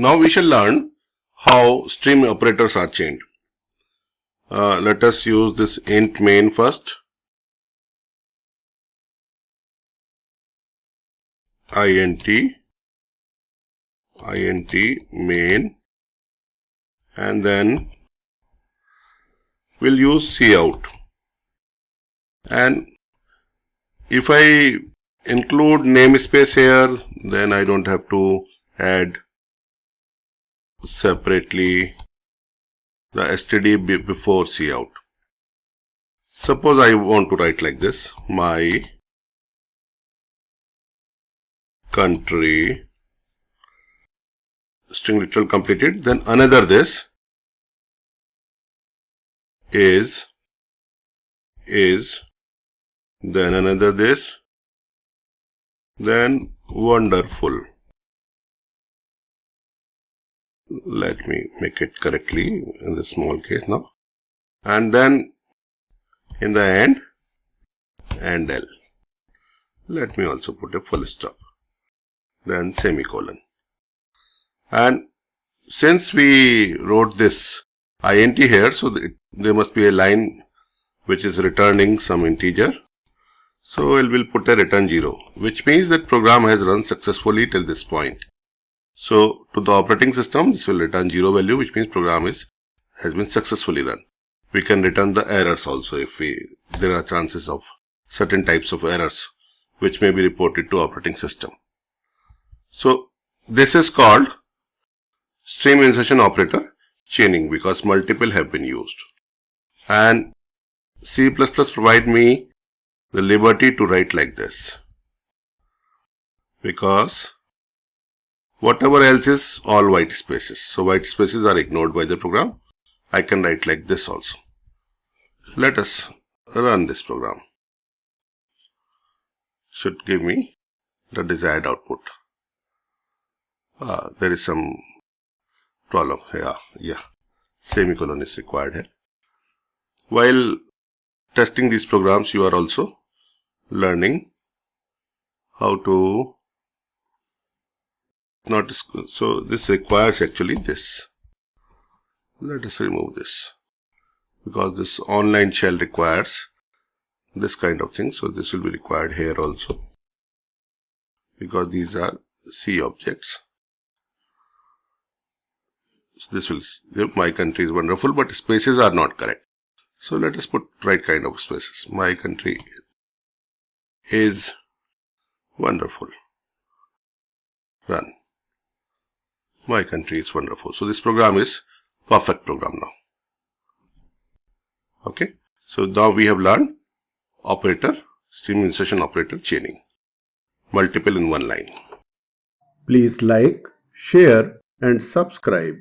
Now we shall learn how string operators are chained. Let us use this int main first. int main, and then we'll use cout. And if I include namespace here, then I don't have to add separately the std before cout. Suppose I want to write like this: my country, string literal completed, then another this is, then another this, then wonderful. Let me make it correctly in the small case now. And then in the end, and L. Let me also put a full stop. Then semicolon. And since we wrote this int here, so there must be a line which is returning some integer. So we'll put a return 0, which means that program has run successfully till this point. So to the operating system, this will return 0 value, which means program has been successfully run. We can return the errors also if there are chances of certain types of errors which may be reported to operating system. So this is called string insertion operator chaining because multiple have been used. And C++ provide me the liberty to write like this, because whatever else is all white spaces. So white spaces are ignored by the program. I can write like this also. Let us run this program. Should give me the desired output. There is some problem. Yeah. Semicolon is required here. While testing these programs, you are also learning how to so this requires actually this. Let us remove this because this online shell requires this kind of thing. So this will be required here also because these are C objects. So this will give my country is wonderful, but spaces are not correct. So let us put right kind of spaces. My country is wonderful. Run. My country is wonderful. So this program is perfect program now. Okay. So now we have learned operator, string insertion operator chaining. Multiple in one line. Please like, share and subscribe.